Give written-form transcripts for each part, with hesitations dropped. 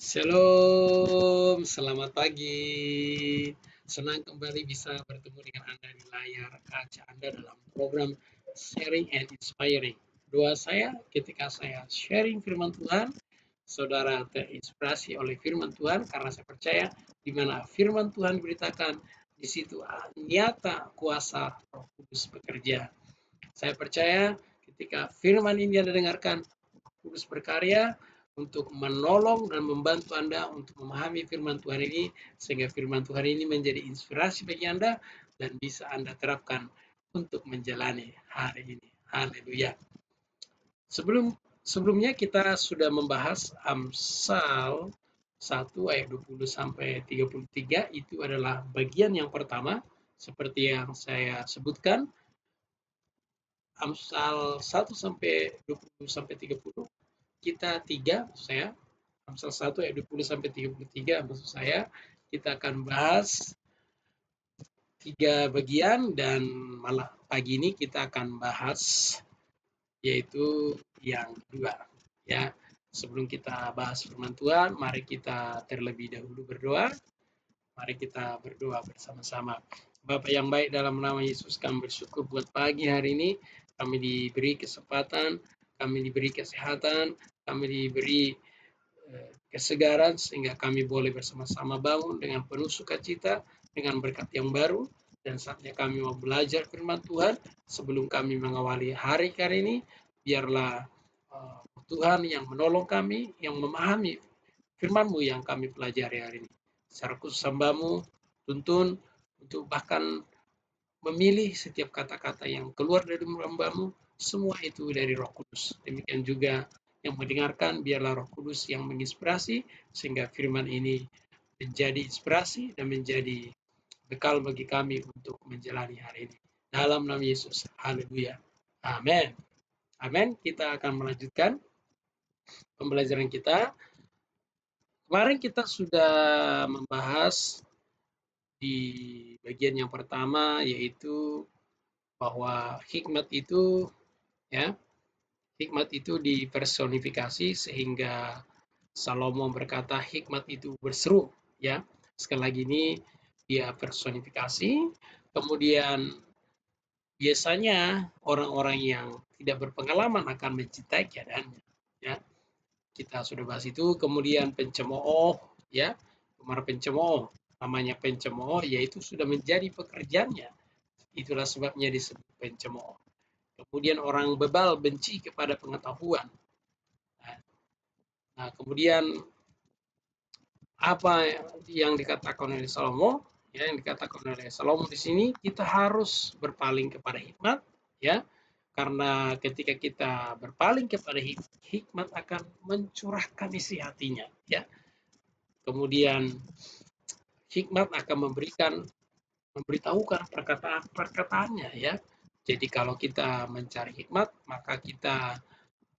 Shalom, selamat pagi. Senang kembali bisa bertemu dengan Anda di layar kaca Anda dalam program Sharing and Inspiring. Doa saya ketika saya sharing firman Tuhan, saudara terinspirasi oleh firman Tuhan karena saya percaya di mana firman Tuhan diberitakan, di situ nyata kuasa Roh Kudus bekerja. Saya percaya ketika firman ini Anda dengarkan, Kudus berkarya untuk menolong dan membantu Anda untuk memahami firman Tuhan ini, sehingga firman Tuhan ini menjadi inspirasi bagi Anda dan bisa Anda terapkan untuk menjalani hari ini. Haleluya. Sebelumnya kita sudah membahas Amsal 1 ayat 20 sampai 33, itu adalah bagian yang pertama seperti yang saya sebutkan. Amsal 1 sampai 20 sampai 30 kita tiga, maksud saya Amsal 1 ayat 20 sampai 33, maksud saya kita akan bahas tiga bagian, dan malah pagi ini kita akan bahas yaitu yang kedua, ya. Sebelum kita bahas firman Tuhan, mari kita terlebih dahulu berdoa. Mari kita berdoa bersama-sama. Bapa yang baik, dalam nama Yesus kami bersyukur buat pagi hari ini. Kami diberi kesempatan, kami diberi kesehatan, kami diberi kesegaran sehingga kami boleh bersama-sama bangun dengan penuh sukacita, dengan berkat yang baru. Dan saatnya kami mau belajar firman Tuhan. Sebelum kami mengawali hari ini, biarlah Tuhan yang menolong kami, yang memahami firman-Mu yang kami pelajari hari ini. Secara khusus hamba-Mu tuntun untuk bahkan memilih setiap kata-kata yang keluar dari hamba-Mu, semua itu dari Roh Kudus. Demikian juga yang mendengarkan, biarlah Roh Kudus yang menginspirasi, sehingga firman ini menjadi inspirasi dan menjadi bekal bagi kami untuk menjalani hari ini. Dalam nama Yesus, haleluya. Amin. Amin. Kita akan melanjutkan pembelajaran kita. Kemarin kita sudah membahas di bagian yang pertama, yaitu bahwa hikmat itu, ya, hikmat itu dipersonifikasi sehingga Salomo berkata hikmat itu berseru, ya. Sekali lagi ini dia personifikasi. Kemudian biasanya orang-orang yang tidak berpengalaman akan mencintai keadaannya, ya. Kita sudah bahas itu. Kemudian pencemooh, ya. Para pencemooh, namanya pencemooh yaitu sudah menjadi pekerjaannya. Itulah sebabnya disebut pencemooh. Kemudian orang bebal benci kepada pengetahuan. Nah, kemudian apa yang dikatakan oleh Salomo? Ya, yang dikatakan oleh Salomo di sini, kita harus berpaling kepada hikmat, ya. Karena ketika kita berpaling kepada hikmat akan mencurahkan isi hatinya, ya. Kemudian hikmat akan memberitahukan perkataan-perkataannya, ya. Jadi kalau kita mencari hikmat, maka kita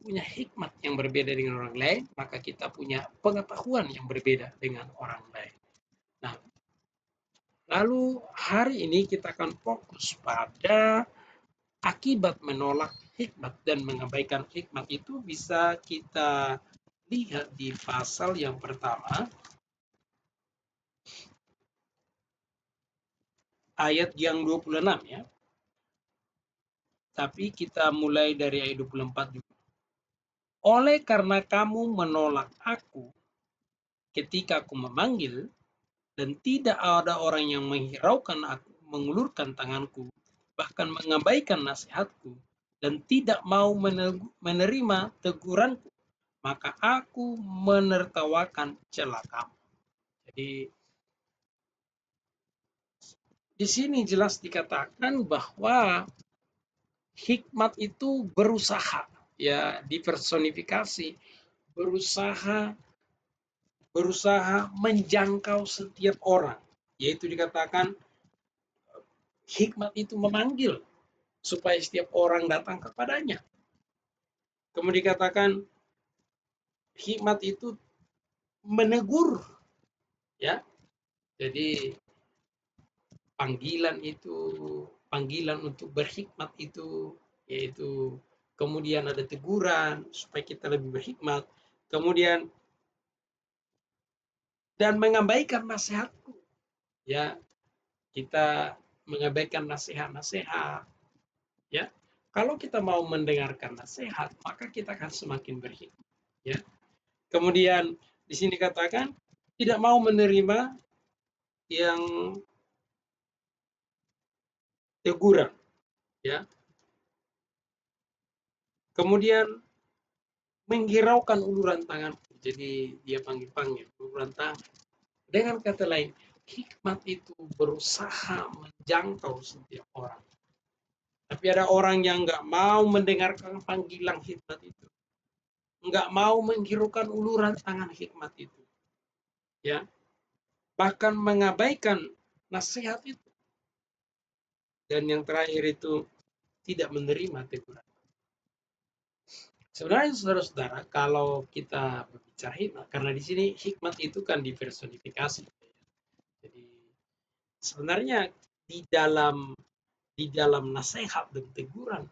punya hikmat yang berbeda dengan orang lain, maka kita punya pengetahuan yang berbeda dengan orang lain. Nah, lalu hari ini kita akan fokus pada akibat menolak hikmat dan mengabaikan hikmat. Itu bisa kita lihat di pasal yang pertama, ayat yang 26, ya. Tapi kita mulai dari ayat 24 dulu. Oleh karena kamu menolak aku ketika aku memanggil, dan tidak ada orang yang menghiraukan aku, mengulurkan tanganku, bahkan mengabaikan nasihatku, dan tidak mau menerima teguranku, maka aku menertawakan celah kamu. Jadi di sini jelas dikatakan bahwa hikmat itu berusaha, ya, dipersonifikasi, berusaha menjangkau setiap orang, yaitu dikatakan hikmat itu memanggil supaya setiap orang datang kepadanya. Kemudian dikatakan hikmat itu menegur, ya. Jadi panggilan untuk berhikmat itu, yaitu kemudian ada teguran supaya kita lebih berhikmat. Kemudian dan mengabaikan nasihatku. Ya, kita mengabaikan nasihat-nasihat. Ya, kalau kita mau mendengarkan nasihat, maka kita akan semakin berhikmat. Ya, kemudian di sini katakan tidak mau menerima yang teguran. Ya, kemudian menghiraukan uluran tangan. Jadi dia panggil-panggil uluran tangan. Dengan kata lain, hikmat itu berusaha menjangkau setiap orang. Tapi ada orang yang nggak mau mendengarkan panggilan hikmat itu, nggak mau menghirukan uluran tangan hikmat itu, ya, bahkan mengabaikan nasihat itu. Dan yang terakhir itu tidak menerima teguran. Sebenarnya saudara-saudara, kalau kita berbicara hikmat, karena di sini hikmat itu kan dipersonifikasi. Jadi sebenarnya di dalam nasihat dan teguran,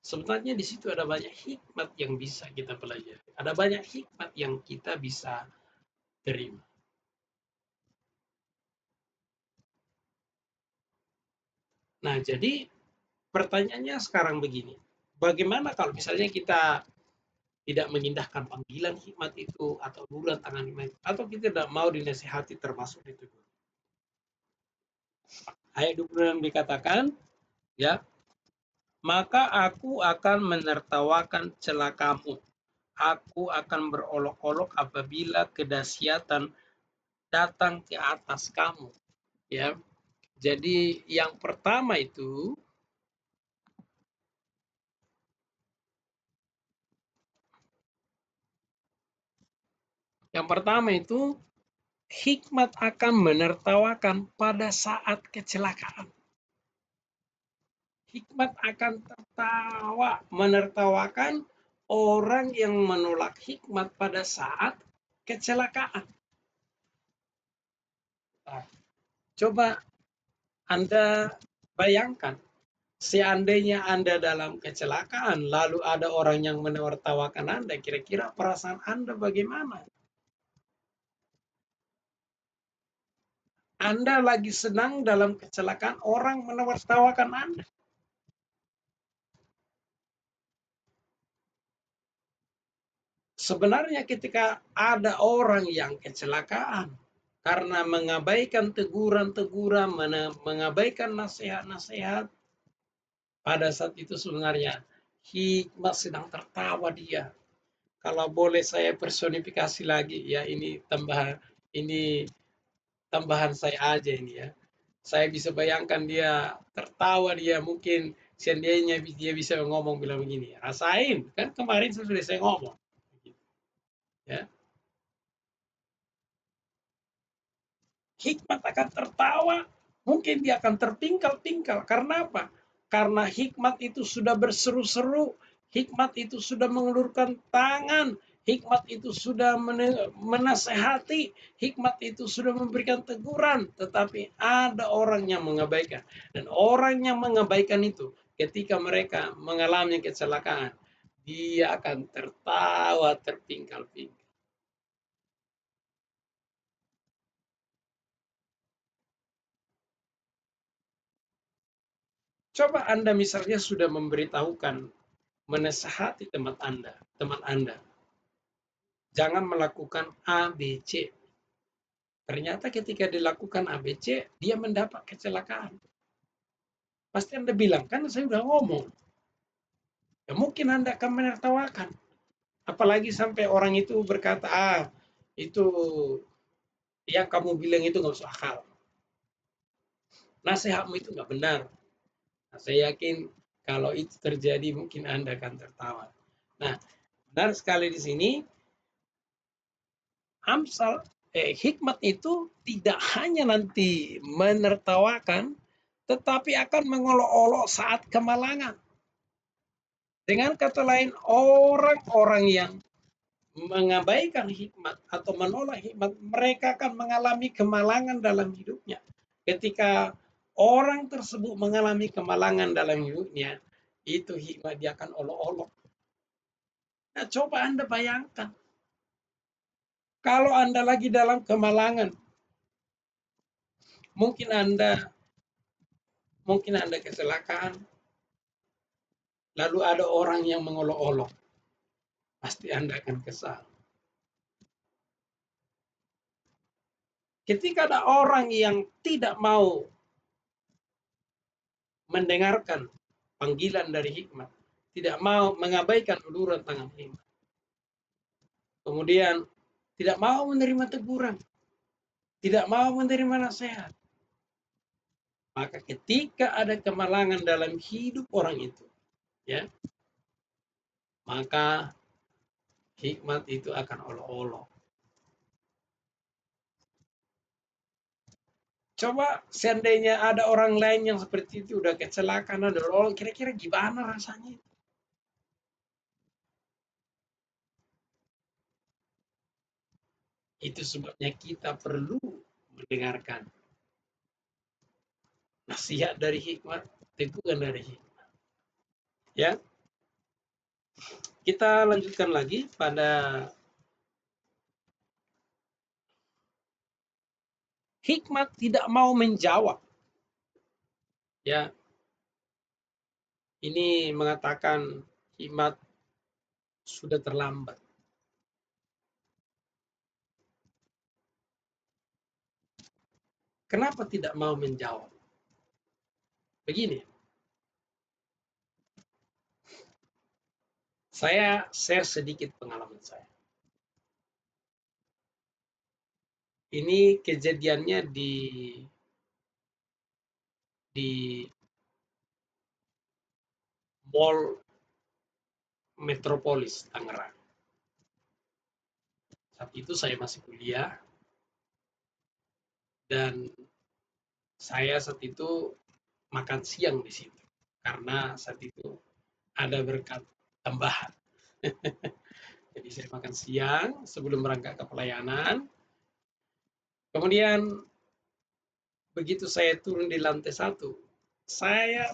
sebenarnya di situ ada banyak hikmat yang bisa kita pelajari. Ada banyak hikmat yang kita bisa terima. Nah, jadi pertanyaannya sekarang begini. Bagaimana kalau misalnya kita tidak mengindahkan panggilan hikmat itu atau bulan tangan hikmat itu, atau kita tidak mau dinasihati termasuk ditegur. Ayat 26 dikatakan, ya, maka aku akan menertawakan celakamu. Aku akan berolok-olok apabila kedahsyatan datang ke atas kamu. Ya, jadi yang pertama itu hikmat akan menertawakan pada saat kecelakaan. Hikmat akan tertawa, menertawakan orang yang menolak hikmat pada saat kecelakaan. Nah, coba Anda bayangkan, seandainya Anda dalam kecelakaan, lalu ada orang yang menertawakan Anda, kira-kira perasaan Anda bagaimana? Anda lagi senang dalam kecelakaan, orang menertawakan Anda. Sebenarnya ketika ada orang yang kecelakaan karena mengabaikan teguran-teguran, mengabaikan nasihat-nasihat, pada saat itu sebenarnya hikmat sedang tertawa dia. Kalau boleh saya personifikasi lagi, ya ini tambahan saya aja ini ya. Saya bisa bayangkan dia tertawa, dia mungkin seandainya dia bisa ngomong bilang begini, rasain kan kemarin sudah saya ngomong, ya. Hikmat akan tertawa, mungkin dia akan terpingkal-pingkal. Karena apa? Karena hikmat itu sudah berseru-seru, hikmat itu sudah mengulurkan tangan, hikmat itu sudah menasehati, hikmat itu sudah memberikan teguran, tetapi ada orang yang mengabaikan. Dan orang yang mengabaikan itu, ketika mereka mengalami kecelakaan, dia akan tertawa terpingkal-pingkal. Coba Anda misalnya sudah memberitahukan, menasehati teman Anda, jangan melakukan A, B, C. Ternyata ketika dilakukan A, B, C, dia mendapat kecelakaan. Pasti Anda bilang, kan saya sudah ngomong. Ya mungkin Anda akan menertawakan. Apalagi sampai orang itu berkata, itu yang kamu bilang itu nggak masuk akal. Nasihatmu itu nggak benar. Nah, saya yakin kalau itu terjadi mungkin Anda akan tertawa. Nah, benar sekali di sini, Amsal, hikmat itu tidak hanya nanti menertawakan, tetapi akan mengolok-olok saat kemalangan. Dengan kata lain, orang-orang yang mengabaikan hikmat atau menolak hikmat, mereka akan mengalami kemalangan dalam hidupnya. Ketika orang tersebut mengalami kemalangan dalam hidupnya, itu hikmat dia akan olok-olok. Nah, coba Anda bayangkan, Kalau Anda lagi dalam kemalangan, mungkin Anda kecelakaan, lalu ada orang yang mengolok-olok, pasti Anda akan kesal. Ketika ada orang yang tidak mau mendengarkan panggilan dari hikmat, tidak mau mengabaikan uluran tangan hikmat, kemudian tidak mau menerima teguran, tidak mau menerima nasihat, maka ketika ada kemalangan dalam hidup orang itu, ya, maka hikmat itu akan olok-olok. Coba seandainya ada orang lain yang seperti itu udah kecelakaan, ada orang, kira-kira gimana rasanya? Itu sebabnya kita perlu mendengarkan nasihat dari hikmat, teguran dari hikmat. Ya, kita lanjutkan lagi pada hikmat tidak mau menjawab. Ya, ini mengatakan hikmat sudah terlambat. Kenapa tidak mau menjawab? Begini, saya share sedikit pengalaman saya. Ini kejadiannya di Mall Metropolis Tangerang. Saat itu saya masih kuliah dan saya saat itu makan siang di situ karena saat itu ada berkat tambahan. Jadi saya makan siang sebelum berangkat ke pelayanan. Kemudian begitu saya turun di lantai 1, saya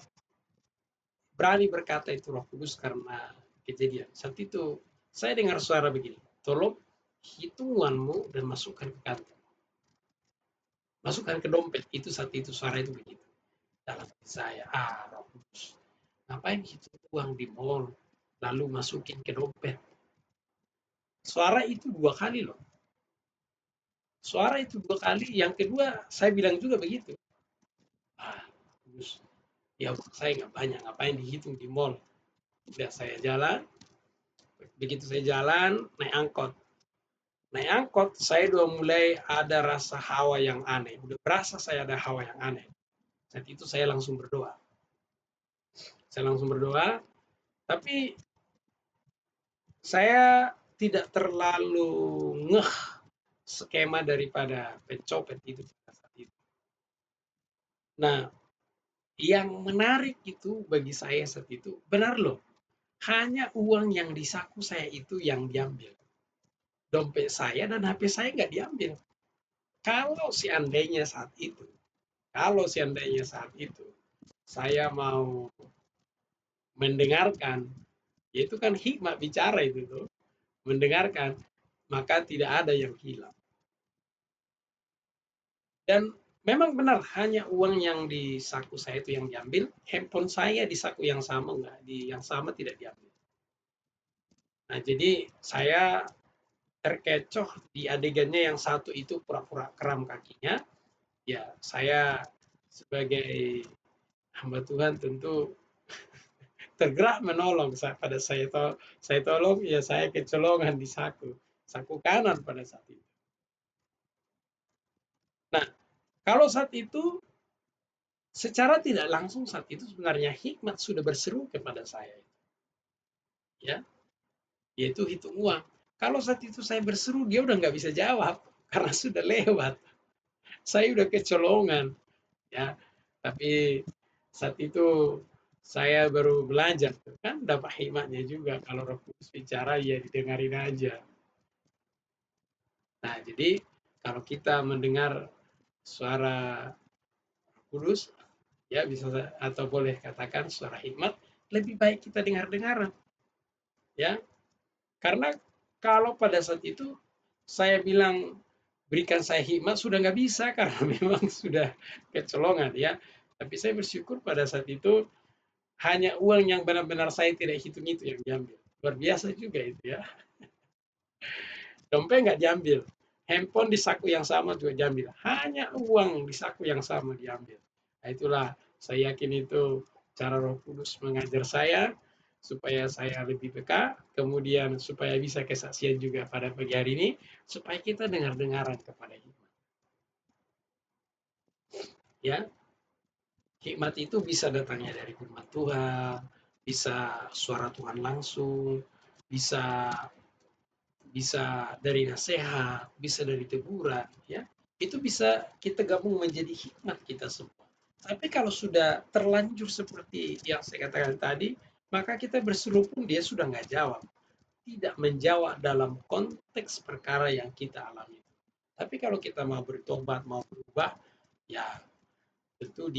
berani berkata itu Roh Kudus karena kejadian. Saat itu saya dengar suara begini, tolong hitung uangmu dan masukkan ke kantong. Masukkan ke dompet. Itu saat itu suara itu begitu. Dalam hati saya, Roh Kudus, ngapain hitung uang di mall, lalu masukin ke dompet. Suara itu 2 kali loh. Suara itu 2 kali. Yang kedua, saya bilang juga begitu. Kudus, ya saya nggak banyak, ngapain dihitung di mall. Udah saya jalan, begitu saya jalan, naik angkot. Naik angkot, saya udah mulai ada rasa hawa yang aneh. Udah berasa saya ada hawa yang aneh. Saat itu saya langsung berdoa. Saya langsung berdoa, tapi saya tidak terlalu ngeh skema daripada pencopet itu saat itu. Nah, yang menarik itu bagi saya saat itu, benar loh, hanya uang yang di saku saya itu yang diambil. Dompet saya dan HP saya nggak diambil. Kalau seandainya saat itu, kalau seandainya saat itu, saya mau mendengarkan, yaitu kan hikmat bicara itu tuh, mendengarkan, maka tidak ada yang hilang. Dan memang benar hanya uang yang di saku saya itu yang diambil, handphone saya di saku yang sama enggak, di yang sama tidak diambil. Nah, jadi saya terkecoh di adegannya yang satu itu pura-pura kram kakinya. Ya, saya sebagai hamba Tuhan tentu tergerak menolong pada saya tolong ya saya kecolongan di saku kanan pada saat itu. Nah, kalau saat itu secara tidak langsung saat itu sebenarnya hikmat sudah berseru kepada saya, ya, yaitu hitung uang. Kalau saat itu saya berseru dia udah nggak bisa jawab karena sudah lewat. Saya udah kecolongan, ya. Tapi saat itu saya baru belajar kan dapat hikmatnya juga kalau Roh Kudus bicara ya didengarin aja. Nah, jadi kalau kita mendengar suara Roh Kudus ya bisa atau boleh katakan suara hikmat, lebih baik kita dengar-dengaran, ya. Karena kalau pada saat itu saya bilang berikan saya hikmat sudah nggak bisa karena memang sudah kecolongan ya. Tapi saya bersyukur pada saat itu hanya uang yang benar-benar saya tidak hitung itu yang diambil. Luar biasa juga itu ya. Dompet nggak diambil. Handphone di saku yang sama juga diambil. Hanya uang di saku yang sama diambil. Nah, itulah saya yakin itu cara Roh Kudus mengajar saya supaya saya lebih peka, kemudian supaya bisa kesaksian juga pada pagi hari ini, supaya kita dengar-dengaran kepada hikmat. Ya, hikmat itu bisa datangnya dari firman Tuhan, bisa suara Tuhan langsung, bisa bisa dari nasihat, bisa dari teguran, ya. Itu bisa kita gabung menjadi hikmat kita semua. Tapi kalau sudah terlanjur seperti yang saya katakan tadi, maka kita berseru pun dia sudah nggak jawab. Tidak menjawab dalam konteks perkara yang kita alami. Tapi kalau kita mau bertobat, mau berubah, ya tentu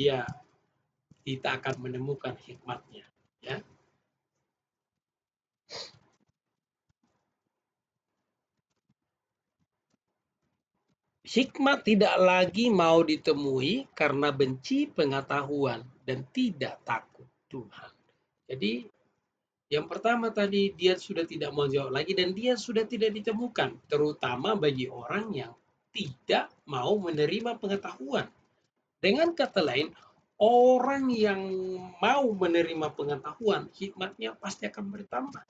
kita akan menemukan hikmatnya. Ya. Hikmat tidak lagi mau ditemui karena benci pengetahuan dan tidak takut Tuhan. Jadi yang pertama tadi dia sudah tidak mau jawab lagi dan dia sudah tidak ditemukan, terutama bagi orang yang tidak mau menerima pengetahuan. Dengan kata lain, orang yang mau menerima pengetahuan, hikmatnya pasti akan bertambah.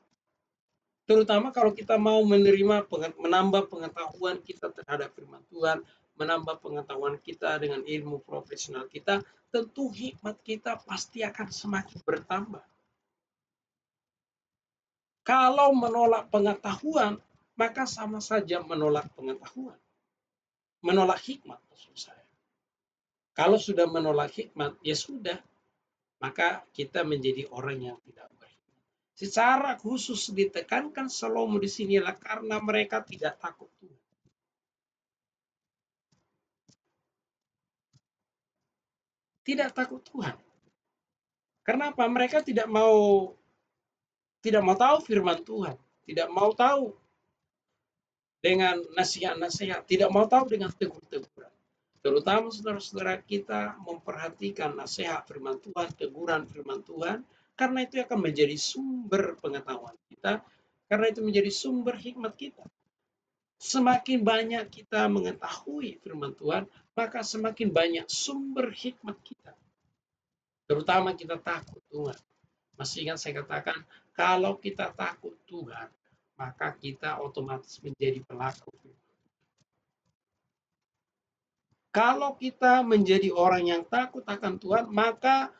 Terutama kalau kita mau menambah pengetahuan kita terhadap firman Tuhan, menambah pengetahuan kita dengan ilmu profesional kita, tentu hikmat kita pasti akan semakin bertambah. Kalau menolak pengetahuan, maka sama saja menolak pengetahuan. Menolak hikmat maksud saya. Kalau sudah menolak hikmat, ya sudah, maka kita menjadi orang yang tidak berhikmat. Secara khusus ditekankan Salomo di sinilah karena mereka tidak takut Tuhan. Tidak takut Tuhan. Kenapa? Mereka tidak mau tahu firman Tuhan, tidak mau tahu dengan nasihat-nasihat, tidak mau tahu dengan teguran-teguran. Terutama saudara-saudara kita memperhatikan nasihat firman Tuhan, teguran firman Tuhan, karena itu akan menjadi sumber pengetahuan kita, karena itu menjadi sumber hikmat kita. Semakin banyak kita mengetahui firman Tuhan, maka semakin banyak sumber hikmat kita. Terutama kita takut Tuhan. Masih ingat saya katakan, kalau kita takut Tuhan, maka kita otomatis menjadi pelaku. Kalau kita menjadi orang yang takut akan Tuhan, maka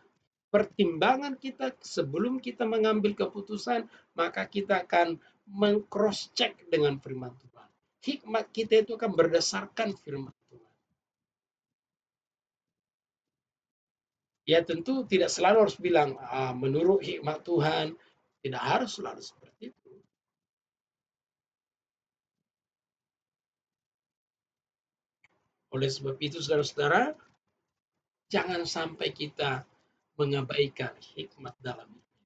pertimbangan kita sebelum kita mengambil keputusan, maka kita akan meng-cross check dengan firman Tuhan. Hikmat kita itu akan berdasarkan firman Tuhan. Ya tentu tidak selalu harus bilang menurut hikmat Tuhan, tidak harus selalu seperti itu. Oleh sebab itu saudara-saudara, jangan sampai kita mengabaikan hikmat dalam hidup.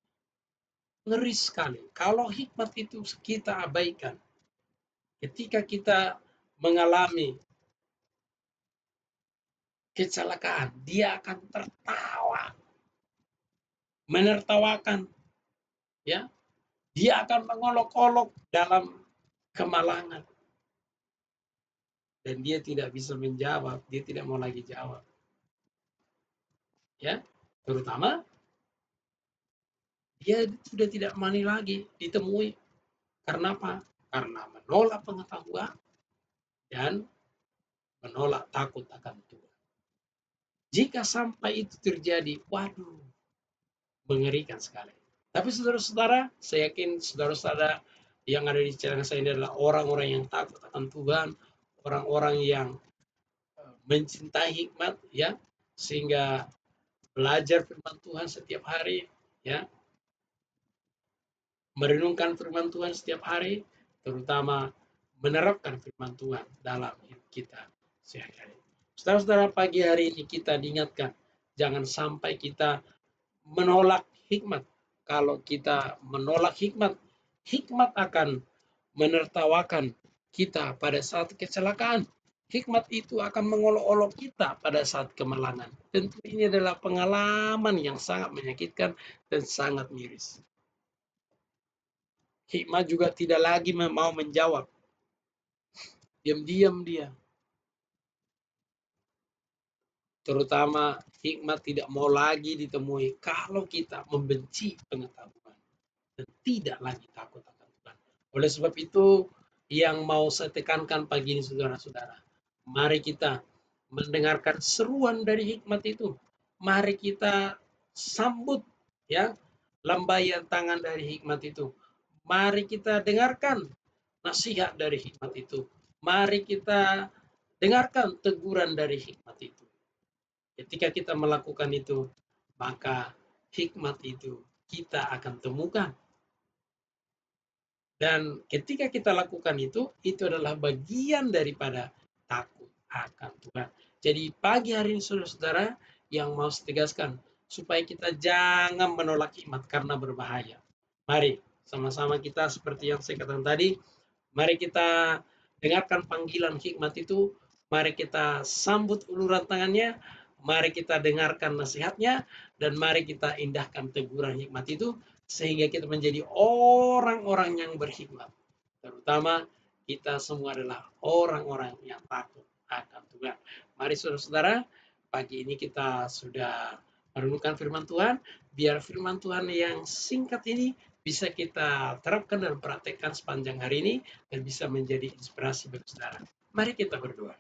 Ngeri sekali kalau hikmat itu kita abaikan. Ketika kita mengalami kecelakaan, dia akan tertawa, menertawakan, ya. Dia akan mengolok-olok dalam kemalangan. Dan dia tidak bisa menjawab, dia tidak mau lagi jawab. Ya, terutama dia sudah tidak mani lagi ditemui. Karena apa? Karena menolak pengetahuan dan menolak takut akan Tuhan. Jika sampai itu terjadi, waduh, mengerikan sekali. Tapi saudara-saudara, saya yakin saudara-saudara yang ada di channel saya ini adalah orang-orang yang takut akan Tuhan, orang-orang yang mencintai hikmat, ya, sehingga belajar firman Tuhan setiap hari, ya, merenungkan firman Tuhan setiap hari, terutama menerapkan firman Tuhan dalam hidup kita sehari-hari. Saudara-saudara, pagi hari ini kita diingatkan, jangan sampai kita menolak hikmat. Kalau kita menolak hikmat, hikmat akan menertawakan kita pada saat kecelakaan. Hikmat itu akan mengolok-olok kita pada saat kemalangan. Tentu ini adalah pengalaman yang sangat menyakitkan dan sangat miris. Hikmat juga tidak lagi mau menjawab. Diam-diam dia. Terutama hikmat tidak mau lagi ditemui kalau kita membenci pengetahuan dan tidak lagi takut akan Tuhan. Oleh sebab itu, yang mau saya tekankan pagi ini saudara-saudara, mari kita mendengarkan seruan dari hikmat itu. Mari kita sambut ya lambaian tangan dari hikmat itu. Mari kita dengarkan nasihat dari hikmat itu. Mari kita dengarkan teguran dari hikmat itu. Ketika kita melakukan itu, maka hikmat itu kita akan temukan. Dan ketika kita lakukan itu adalah bagian daripada takut akan Tuhan. Jadi pagi hari ini saudara-saudara yang mau saya tegaskan, supaya kita jangan menolak hikmat karena berbahaya. Mari sama-sama kita seperti yang saya katakan tadi, mari kita dengarkan panggilan hikmat itu, mari kita sambut uluran tangannya, mari kita dengarkan nasihatnya, dan mari kita indahkan teguran hikmat itu, sehingga kita menjadi orang-orang yang berhikmat. Terutama kita semua adalah orang-orang yang takut akan Tuhan. Mari saudara-saudara, pagi ini kita sudah merenungkan firman Tuhan, biar firman Tuhan yang singkat ini bisa kita terapkan dan praktekkan sepanjang hari ini dan bisa menjadi inspirasi bagi saudara. Mari kita berdoa.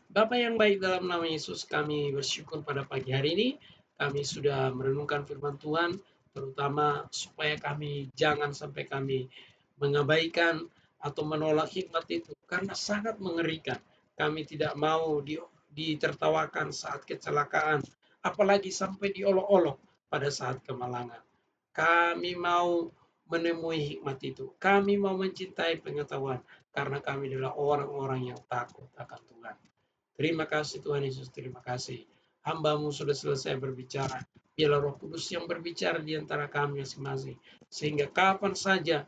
Bapa yang baik, dalam nama Yesus kami bersyukur pada pagi hari ini kami sudah merenungkan firman Tuhan, terutama supaya kami jangan sampai kami mengabaikan atau menolak hikmat itu karena sangat mengerikan. Kami tidak mau ditertawakan saat kecelakaan, apalagi sampai diolok-olok pada saat kemalangan. Kami mau menemui hikmat itu. Kami mau mencintai pengetahuan karena kami adalah orang-orang yang takut akan Tuhan. Terima kasih Tuhan Yesus, terima kasih. Hamba-Mu sudah selesai berbicara. Biarlah Roh Kudus yang berbicara di antara kami masing-masing. Sehingga kapan saja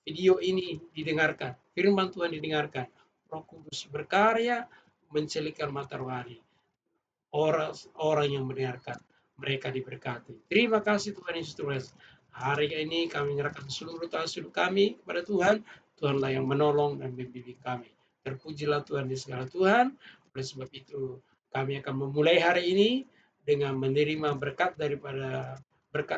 video ini didengarkan, firman Tuhan didengarkan, Roh Kudus berkarya mencelikan mata rohani. Orang yang mendengarkan, mereka diberkati. Terima kasih Tuhan Yesus. Hari ini kami menyerahkan seluruh tasawuf kami kepada Tuhan. Tuhanlah yang menolong dan membimbing kami. Terpujilah Tuhan di segala Tuhan. Oleh sebab itu kami akan memulai hari ini dengan menerima berkat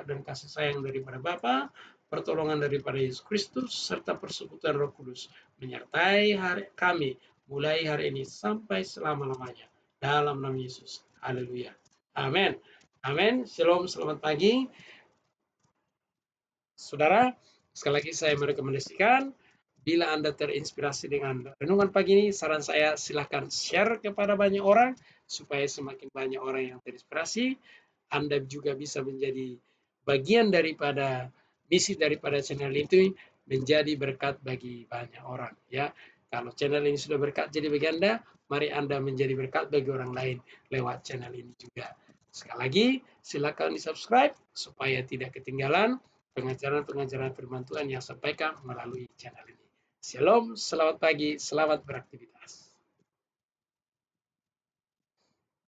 dan kasih sayang daripada Bapa, pertolongan daripada Yesus Kristus, serta persekutuan Roh Kudus menyertai kami mulai hari ini sampai selama-lamanya. Dalam nama Yesus. Haleluya. Amin. Amin. Shalom, selamat pagi. Saudara, sekali lagi saya merekomendasikan, bila Anda terinspirasi dengan renungan pagi ini, saran saya silahkan share kepada banyak orang, supaya semakin banyak orang yang terinspirasi. Anda juga bisa menjadi bagian daripada misi daripada channel itu, menjadi berkat bagi banyak orang. Ya, kalau channel ini sudah berkat jadi bagi Anda, mari Anda menjadi berkat bagi orang lain lewat channel ini juga. Sekali lagi, silakan di-subscribe supaya tidak ketinggalan pengajaran-pengajaran firman Tuhan yang sampaikan melalui channel ini. Shalom, selamat pagi, selamat beraktivitas.